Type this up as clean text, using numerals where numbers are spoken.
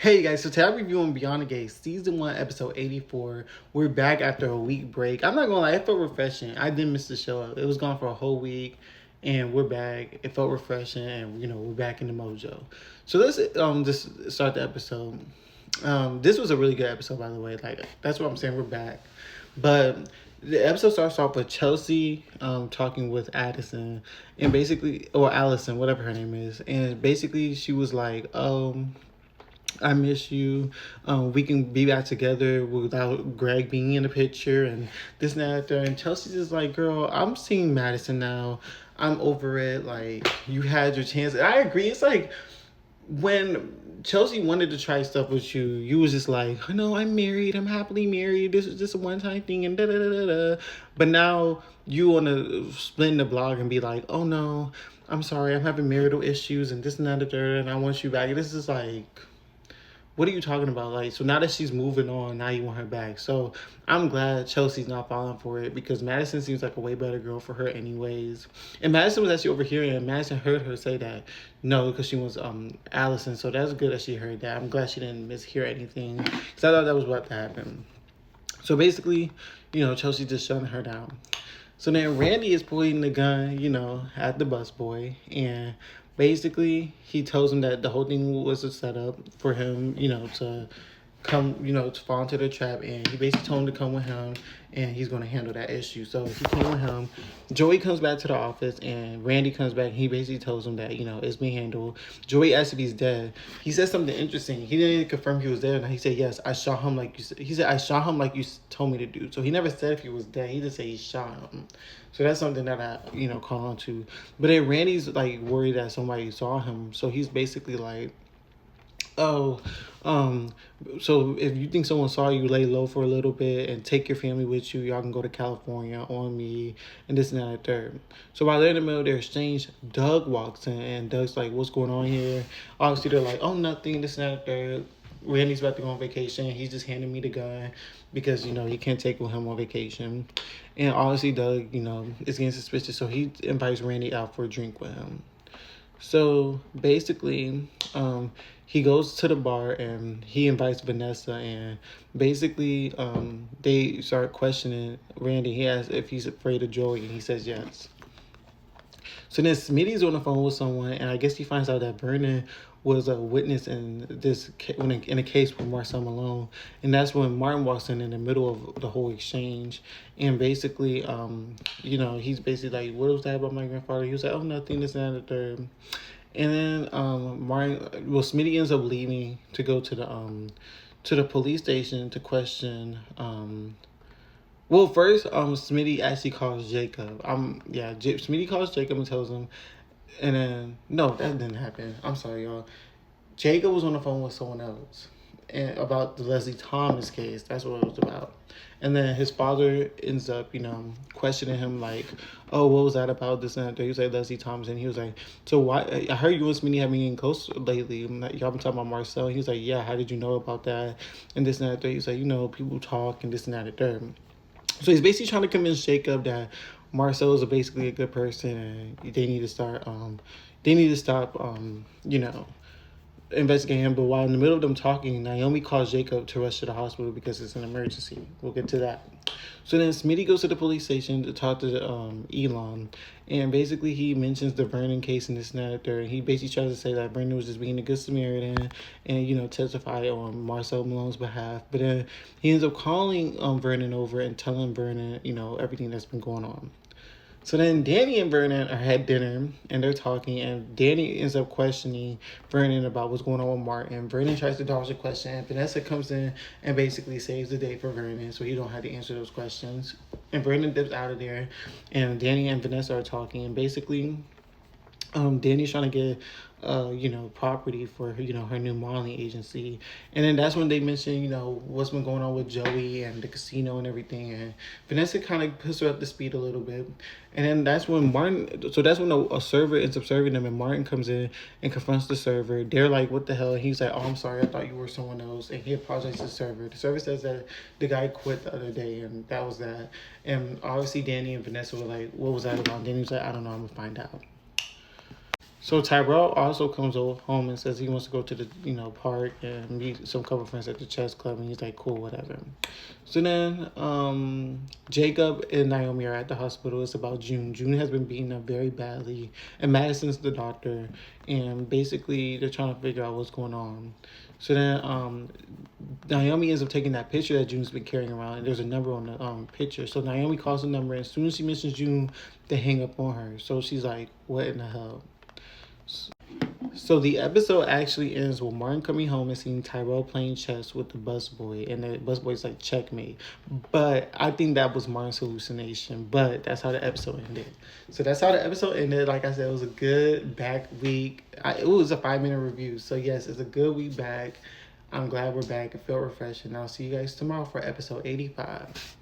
Hey guys, so today I'm reviewing Beyond the Gate Season 1, Episode 84. We're back after a week break. I'm not gonna lie, it felt refreshing. I didn't miss the show. It was gone for a whole week, and we're back. It felt refreshing, and we're back in the mojo. So let's just start the episode. This was a really good episode, by the way. Like, that's what I'm saying, we're back. But the episode starts off with Chelsea talking with Addison, and basically, or Allison, whatever her name is. And basically, she was like, I miss you. We can be back together without Greg being in the picture and this and that. And Chelsea's just like, girl, I'm seeing Madison now. I'm over it. Like, you had your chance. And I agree. It's like when Chelsea wanted to try stuff with you, you was just like, no, I'm married. I'm happily married. This is just a one time thing and da da da da da. But now you want to split in the blog and be like, oh no, I'm sorry. I'm having marital issues and this and that and the third. And I want you back. This is like, what are you talking about? Like, so now that she's moving on, now you want her back. So I'm glad Chelsea's not falling for it because Madison seems like a way better girl for her anyways. And Madison was actually overhearing it. Madison heard her say that no, because she was Allison. So that's good that she heard that. I'm glad she didn't mishear anything because I thought that was what happened. So basically, Chelsea just shutting her down. So then Randy is pointing the gun, at the busboy, and basically he tells him that the whole thing was a setup for him, to come, to fall into the trap, and he basically told him to come with him, and he's going to handle that issue. So he came with him. Joey comes back to the office, and Randy comes back, and he basically tells him that, it's being handled. Joey asked if he's dead. He said something interesting. He didn't even confirm he was dead, and he said, yes, I shot him like you said. He said, I shot him like you told me to do. So he never said if he was dead. He just said he shot him. So that's something that I, caught on to. But then Randy's, like, worried that somebody saw him. So he's basically like, oh, so if you think someone saw you, lay low for a little bit and take your family with you. Y'all can go to California on me and this and that and third. So while they're in the middle of their exchange, Doug walks in and Doug's like, what's going on here? Obviously they're like, oh, nothing, this and that and third. Randy's about to go on vacation. He's just handing me the gun because, he can't take with him on vacation. And obviously Doug, is getting suspicious. So he invites Randy out for a drink with him. So basically, he goes to the bar and he invites Vanessa, and basically, they start questioning Randy. He asks if he's afraid of Joey, and he says yes. So then Smitty's on the phone with someone, and I guess he finds out that Vernon was a witness in in a case with Marcel Malone, and that's when Martin walks in the middle of the whole exchange, and basically, he's basically like, "What was that about my grandfather?" He was like, "Oh, nothing. This and that, the third." And then Smitty ends up leaving to go to the police station to question. Well, first, Smitty actually calls Jacob. Smitty calls Jacob and tells him, and then no, that didn't happen. I'm sorry, y'all. Jacob was on the phone with someone else, and about the Leslie Thomas case. That's what it was about. And then his father ends up, questioning him like, "Oh, what was that about? This and that." He was like Leslie Thomas, and he was like, "So why? I heard you and Smitty have been getting close lately. Y'all been talking about Marcel." He was like, "Yeah, how did you know about that?" And this and that. He was like, "People talk and this and that." Third. So he's basically trying to convince Jacob that Marcel is basically a good person, and they need to start. They need to stop. Investigating him. But while in the middle of them talking, Naomi calls Jacob to rush to the hospital because it's an emergency. We'll get to that. So then Smitty goes to the police station to talk to Elon, and basically he mentions the Vernon case and this and that there. And he basically tries to say that Vernon was just being a good Samaritan and testify on Marcel Malone's behalf. But then he ends up calling Vernon over and telling Vernon everything that's been going on. So then Danny and Vernon are at dinner and they're talking, and Danny ends up questioning Vernon about what's going on with Martin. Vernon tries to dodge the question, and Vanessa comes in and basically saves the day for Vernon so he don't have to answer those questions. And Vernon dips out of there, and Danny and Vanessa are talking, and basically Danny's trying to get property for her new modeling agency. And then that's when they mention, what's been going on with Joey and the casino and everything. And Vanessa kind of puts her up to speed a little bit. And then that's when a server ends up serving them, and Martin comes in and confronts the server. They're like, what the hell? And he's like, oh, I'm sorry, I thought you were someone else. And he apologizes to the server. The server says that the guy quit the other day, and that was that. And obviously Danny and Vanessa were like, what was that about? And Danny was like, I don't know, I'm gonna find out. So Tyrell also comes home and says he wants to go to the park and meet some couple friends at the chess club, and he's like, cool, whatever. So then Jacob and Naomi are at the hospital. It's about June. June has been beaten up very badly, and Madison's the doctor, and basically they're trying to figure out what's going on. So then Naomi ends up taking that picture that June's been carrying around, and there's a number on the picture. So Naomi calls the number, and as soon as she mentions June, they hang up on her. So she's like, what in the hell? So the episode actually ends with Martin coming home and seeing Tyrell playing chess with the busboy, and the busboy's like, checkmate. But I think that was Martin's hallucination. But that's how the episode ended. So that's how the episode ended. Like I said, it was a good back week. It was a 5-minute review. So yes, it's a good week back. I'm glad we're back. It felt refreshing. I'll see you guys tomorrow for episode 85.